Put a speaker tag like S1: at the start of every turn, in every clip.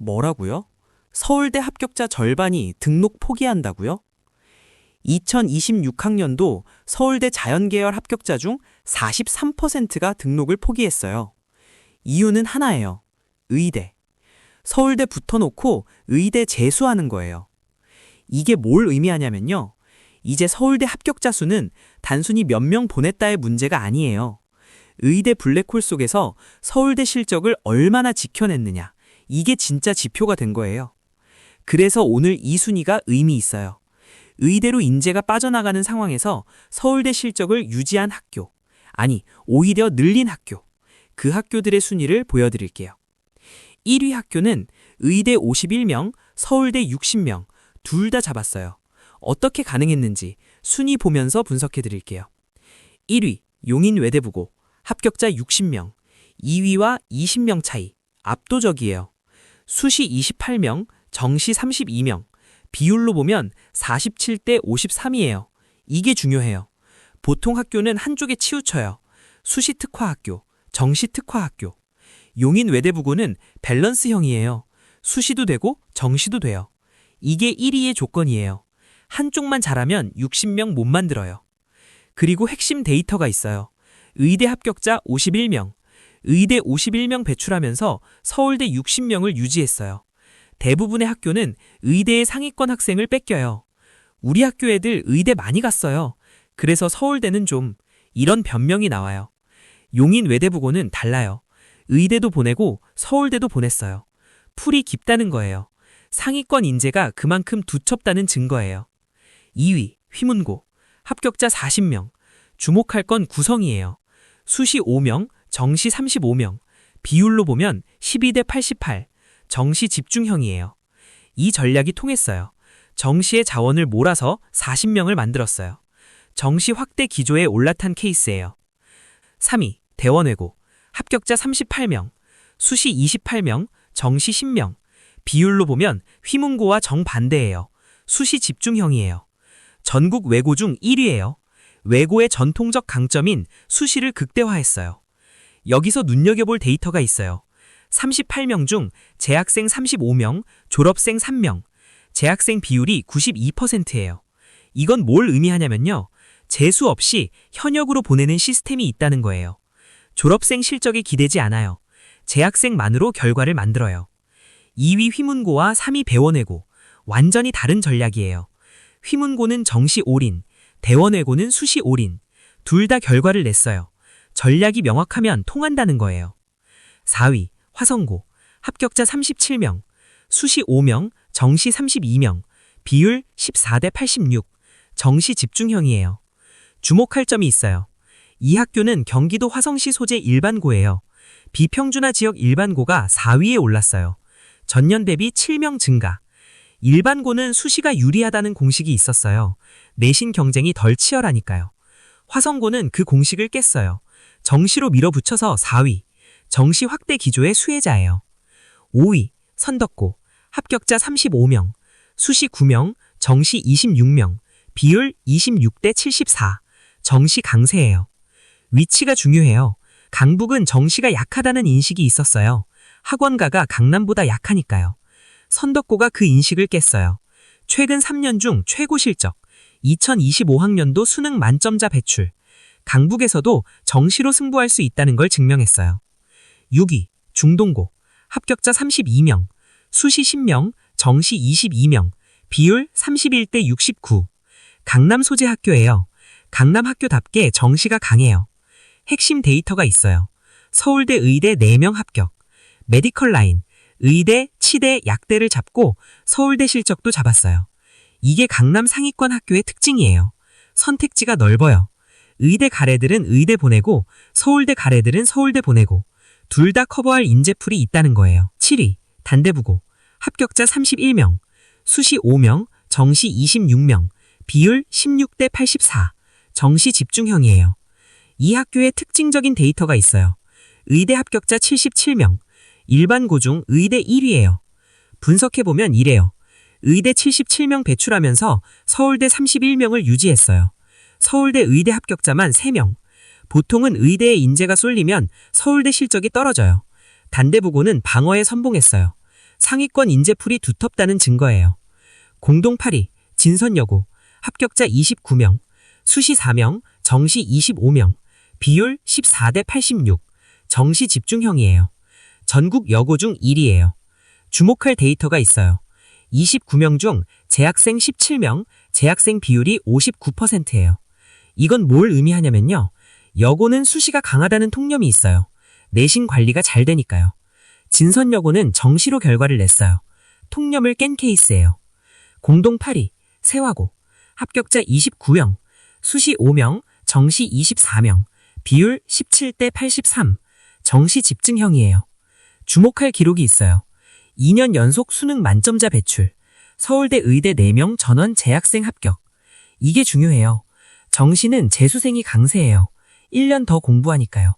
S1: 뭐라고요? 서울대 합격자 절반이 등록 포기한다고요? 2026학년도 서울대 자연계열 합격자 중 43%가 등록을 포기했어요. 이유는 하나예요. 의대. 서울대 붙어놓고 의대 재수하는 거예요. 이게 뭘 의미하냐면요. 이제 서울대 합격자 수는 단순히 몇 명 보냈다의 문제가 아니에요. 의대 블랙홀 속에서 서울대 실적을 얼마나 지켜냈느냐. 이게 진짜 지표가 된 거예요. 그래서 오늘 이 순위가 의미 있어요. 의대로 인재가 빠져나가는 상황에서 서울대 실적을 유지한 학교, 아니 오히려 늘린 학교, 그 학교들의 순위를 보여드릴게요. 1위 학교는 의대 51명, 서울대 60명, 둘 다 잡았어요. 어떻게 가능했는지 순위 보면서 분석해드릴게요. 1위 용인외대부고, 합격자 60명, 2위와 20명 차이, 압도적이에요. 수시 28명, 정시 32명, 비율로 보면 47대 53이에요. 이게 중요해요. 보통 학교는 한쪽에 치우쳐요. 수시 특화학교, 정시 특화학교. 용인 외대부고는 밸런스형이에요. 수시도 되고 정시도 돼요. 이게 1위의 조건이에요. 한쪽만 잘하면 60명 못 만들어요. 그리고 핵심 데이터가 있어요. 의대 합격자 51명, 의대 51명 배출하면서 서울대 60명을 유지했어요. 대부분의 학교는 의대의 상위권 학생을 뺏겨요. 우리 학교 애들 의대 많이 갔어요. 그래서 서울대는 좀, 이런 변명이 나와요. 용인 외대부고는 달라요. 의대도 보내고 서울대도 보냈어요. 풀이 깊다는 거예요. 상위권 인재가 그만큼 두텁다는 증거예요. 2위 휘문고, 합격자 40명, 주목할 건 구성이에요. 수시 5명, 정시 35명, 비율로 보면 12대 88, 정시 집중형이에요. 이 전략이 통했어요. 정시의 자원을 몰아서 40명을 만들었어요. 정시 확대 기조에 올라탄 케이스예요. 3위 대원외고, 합격자 38명, 수시 28명, 정시 10명, 비율로 보면 휘문고와 정반대예요. 수시 집중형이에요. 전국 외고 중 1위예요. 외고의 전통적 강점인 수시를 극대화했어요. 여기서 눈여겨볼 데이터가 있어요. 38명 중 재학생 35명, 졸업생 3명, 재학생 비율이 92%예요. 이건 뭘 의미하냐면요. 재수 없이 현역으로 보내는 시스템이 있다는 거예요. 졸업생 실적에 기대지 않아요. 재학생만으로 결과를 만들어요. 2위 휘문고와 3위 배원외고, 완전히 다른 전략이에요. 휘문고는 정시 올인, 대원외고는 수시 올인, 둘 다 결과를 냈어요. 전략이 명확하면 통한다는 거예요. 4위 화성고, 합격자 37명, 수시 5명, 정시 32명, 비율 14대 86, 정시 집중형이에요. 주목할 점이 있어요. 이 학교는 경기도 화성시 소재 일반고예요. 비평준화 지역 일반고가 4위에 올랐어요. 전년 대비 7명 증가. 일반고는 수시가 유리하다는 공식이 있었어요. 내신 경쟁이 덜 치열하니까요. 화성고는 그 공식을 깼어요. 정시로 밀어붙여서 4위. 정시 확대 기조의 수혜자예요. 5위 선덕고, 합격자 35명, 수시 9명, 정시 26명, 비율 26대 74, 정시 강세예요. 위치가 중요해요. 강북은 정시가 약하다는 인식이 있었어요. 학원가가 강남보다 약하니까요. 선덕고가 그 인식을 깼어요. 최근 3년 중 최고 실적, 2025학년도 수능 만점자 배출, 강북에서도 정시로 승부할 수 있다는 걸 증명했어요. 6위 중동고, 합격자 32명, 수시 10명, 정시 22명, 비율 31대 69, 강남 소재 학교예요. 강남 학교답게 정시가 강해요. 핵심 데이터가 있어요. 서울대 의대 4명 합격, 메디컬 라인, 의대, 치대, 약대를 잡고 서울대 실적도 잡았어요. 이게 강남 상위권 학교의 특징이에요. 선택지가 넓어요. 의대 가래들은 의대 보내고 서울대 가래들은 서울대 보내고 둘 다 커버할 인재풀이 있다는 거예요. 7위 단대부고, 합격자 31명, 수시 5명, 정시 26명, 비율 16대 84, 정시 집중형이에요. 이 학교의 특징적인 데이터가 있어요. 의대 합격자 77명, 일반고 중 의대 1위예요. 분석해보면 이래요. 의대 77명 배출하면서 서울대 31명을 유지했어요. 서울대 의대 합격자만 3명. 보통은 의대에 인재가 쏠리면 서울대 실적이 떨어져요. 단대부고는 방어에 선봉했어요.
S2: 상위권 인재풀이 두텁다는 증거예요. 공동 8위, 진선여고, 합격자 29명, 수시 4명, 정시 25명, 비율 14대 86, 정시 집중형이에요. 전국 여고 중 1위예요. 주목할 데이터가 있어요. 29명 중 재학생 17명, 재학생 비율이 59%예요. 이건 뭘 의미하냐면요. 여고는 수시가 강하다는 통념이 있어요. 내신 관리가 잘 되니까요. 진선여고는 정시로 결과를 냈어요. 통념을 깬 케이스예요. 공동 8위, 세화고, 합격자 29명, 수시 5명, 정시 24명, 비율 17대 83, 정시 집중형이에요. 주목할 기록이 있어요. 2년 연속 수능 만점자 배출, 서울대 의대 4명 전원 재학생 합격. 이게 중요해요. 정시는 재수생이 강세예요. 1년 더 공부하니까요.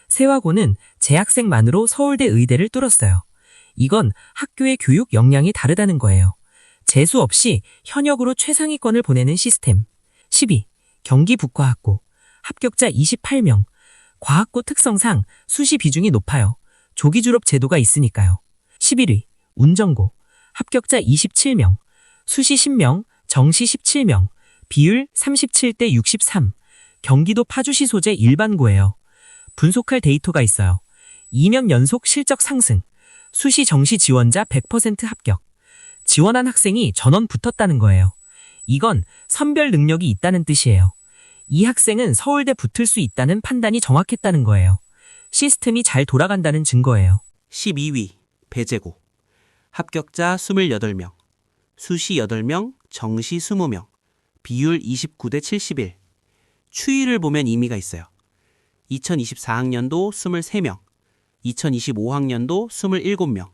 S2: 세화고는 재학생만으로 서울대 의대를 뚫었어요. 이건 학교의 교육 역량이 다르다는 거예요. 재수 없이 현역으로 최상위권을 보내는 시스템. 10위, 경기 북과학고, 합격자 28명. 과학고 특성상 수시 비중이 높아요. 조기 졸업 제도가 있으니까요. 11위, 운정고, 합격자 27명, 수시 10명, 정시 17명, 비율 37대 63, 경기도 파주시 소재 일반고예요. 분석할 데이터가 있어요. 2년 연속 실적 상승, 수시 정시 지원자 100% 합격. 지원한 학생이 전원 붙었다는 거예요. 이건 선별 능력이 있다는 뜻이에요. 이 학생은 서울대 붙을 수 있다는 판단이 정확했다는 거예요. 시스템이 잘 돌아간다는 증거예요.
S1: 12위, 배재고. 합격자 28명, 수시 8명, 정시 20명, 비율 29대 71. 추이를 보면 의미가 있어요. 2024학년도 23명, 2025학년도 27명,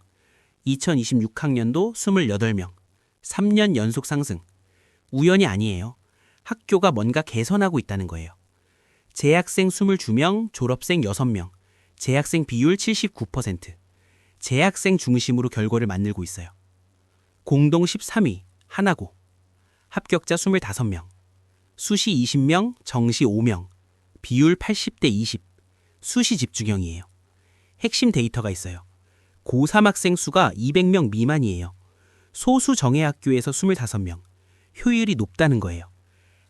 S1: 2026학년도 28명, 3년 연속 상승. 우연이 아니에요. 학교가 뭔가 개선하고 있다는 거예요. 재학생 22명, 졸업생 6명, 재학생 비율 79%. 재학생 중심으로 결과를 만들고 있어요. 공동 13위, 하나고. 합격자 25명, 수시 20명, 정시 5명, 비율 80대 20, 수시 집중형이에요. 핵심 데이터가 있어요. 고3 학생 수가 200명 미만이에요. 소수 정예학교에서 25명, 효율이 높다는 거예요.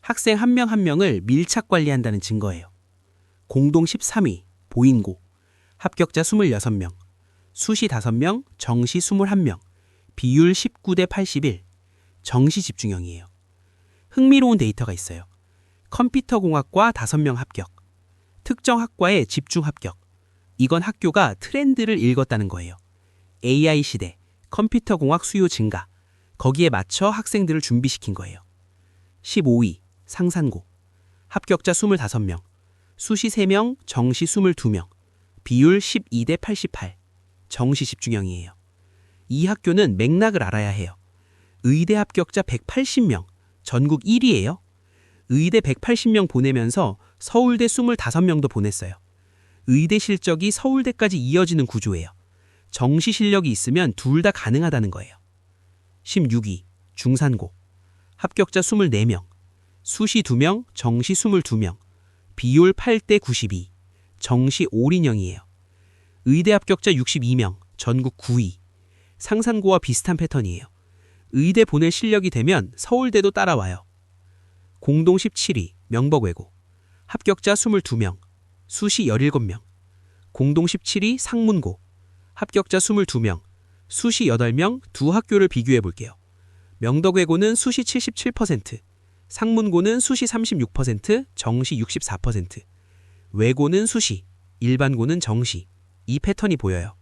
S1: 학생 한 명 한 명을 밀착 관리한다는 증거예요. 공동 13위, 보인고. 합격자 26명, 수시 5명, 정시 21명, 비율 19대 81, 정시 집중형이에요. 흥미로운 데이터가 있어요. 컴퓨터공학과 5명 합격, 특정 학과에 집중 합격. 이건 학교가 트렌드를 읽었다는 거예요. AI 시대, 컴퓨터공학 수요 증가, 거기에 맞춰 학생들을 준비시킨 거예요. 15위, 상산고. 합격자 25명, 수시 3명, 정시 22명, 비율 12대 88, 정시 집중형이에요. 이 학교는 맥락을 알아야 해요. 의대 합격자 180명, 전국 1위예요. 의대 180명 보내면서 서울대 25명도 보냈어요. 의대 실적이 서울대까지 이어지는 구조예요. 정시 실력이 있으면 둘 다 가능하다는 거예요. 16위, 중산고. 합격자 24명, 수시 2명, 정시 22명, 비율 8대 92, 정시 올인형이에요. 의대 합격자 62명, 전국 9위. 상산고와 비슷한 패턴이에요. 의대 보낼 실력이 되면 서울대도 따라와요. 공동 17위, 명법외고. 합격자 22명, 수시 17명. 공동 17위, 상문고. 합격자 22명, 수시 8명. 두 학교를 비교해 볼게요. 명덕외고는 수시 77%, 상문고는 수시 36%, 정시 64%. 외고는 수시, 일반고는 정시. 이 패턴이 보여요.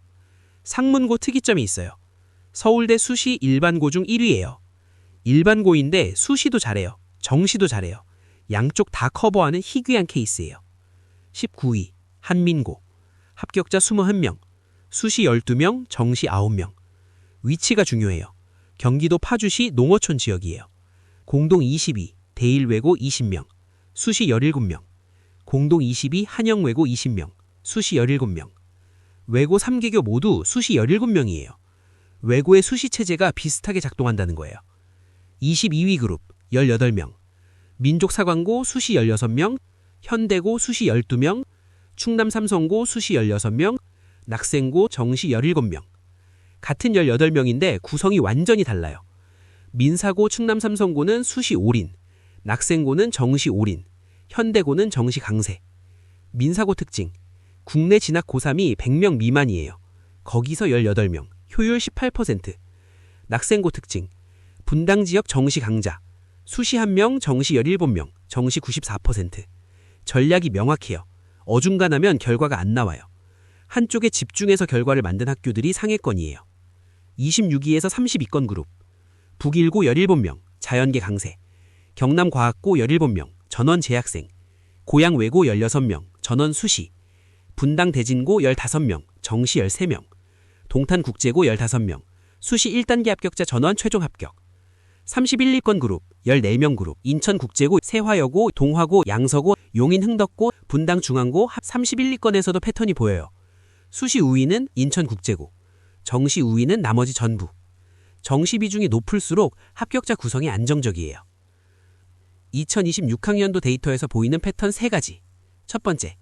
S1: 상문고 특이점이 있어요. 서울대 수시 일반고 중 1위예요. 일반고인데 수시도 잘해요. 정시도 잘해요. 양쪽 다 커버하는 희귀한 케이스예요. 19위, 한민고. 합격자 21명, 수시 12명, 정시 9명. 위치가 중요해요. 경기도 파주시 농어촌 지역이에요. 공동 20위, 대일외고 20명, 수시 17명. 공동 20위, 한영외고 20명, 수시 17명. 외고 3개교 모두 수시 17명이에요. 외고의 수시 체제가 비슷하게 작동한다는 거예요. 22위 그룹 18명, 민족사관고 수시 16명, 현대고 수시 12명, 충남삼성고 수시 16명, 낙생고 정시 17명.
S3: 같은 18명인데 구성이 완전히 달라요. 민사고 충남삼성고는 수시 올인, 낙생고는 정시 올인, 현대고는 정시 강세. 민사고 특징, 국내 진학 고3이 100명 미만이에요. 거기서 18명, 효율 18%. 낙생고 특징, 분당 지역 정시 강자, 수시 1명, 정시 17명, 정시 94%. 전략이 명확해요. 어중간하면 결과가 안 나와요. 한쪽에 집중해서 결과를 만든 학교들이 상위권이에요. 26위에서 32권 그룹. 북일고 17명, 자연계 강세. 경남과학고 17명, 전원 재학생. 고양외고 16명, 전원 수시. 분당 대진고 15명, 정시 13명. 동탄국제고 15명, 수시 1단계 합격자 전원 최종 합격. 31위권 그룹, 14명 그룹. 인천국제고, 세화여고, 동화고, 양서고, 용인흥덕고, 분당중앙고 31위권에서도 패턴이 보여요. 수시 우위는 인천국제고, 정시 우위는 나머지 전부. 정시 비중이 높을수록 합격자 구성이 안정적이에요. 2026학년도 데이터에서 보이는 패턴 3가지. 첫 번째,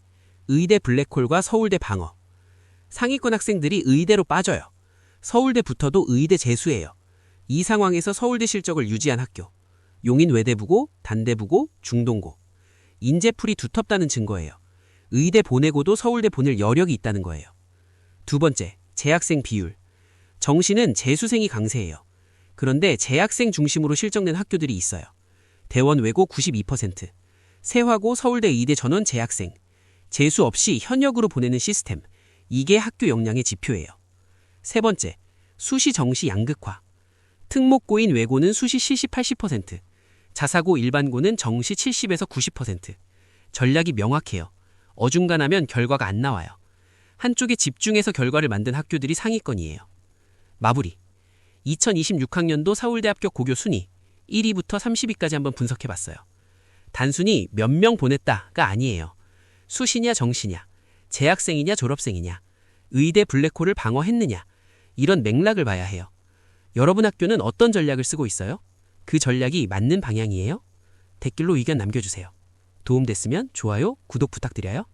S3: 의대 블랙홀과 서울대 방어. 상위권 학생들이 의대로 빠져요. 서울대 붙어도 의대 재수예요. 이 상황에서 서울대 실적을 유지한 학교. 용인 외대부고, 단대부고, 중동고. 인재풀이 두텁다는 증거예요. 의대 보내고도 서울대 보낼 여력이 있다는 거예요. 두 번째, 재학생 비율. 정시는 재수생이 강세예요. 그런데 재학생 중심으로 실적낸 학교들이 있어요. 대원 외고 92%, 세화고 서울대 의대 전원 재학생, 재수 없이 현역으로 보내는 시스템. 이게 학교 역량의 지표예요. 세 번째, 수시 정시 양극화. 특목고인 외고는 수시 70-80%, 자사고 일반고는 정시 70에서 90%. 전략이 명확해요. 어중간하면 결과가 안 나와요. 한쪽에 집중해서 결과를 만든 학교들이 상위권이에요. 마무리. 2026학년도 서울대 합격 고교 순위 1위부터 30위까지 한번 분석해봤어요. 단순히 몇 명 보냈다가 아니에요. 수시냐 정시냐, 재학생이냐 졸업생이냐, 의대 블랙홀을 방어했느냐, 이런 맥락을 봐야 해요. 여러분 학교는 어떤 전략을 쓰고 있어요? 그 전략이 맞는 방향이에요? 댓글로 의견 남겨주세요. 도움됐으면 좋아요, 구독 부탁드려요.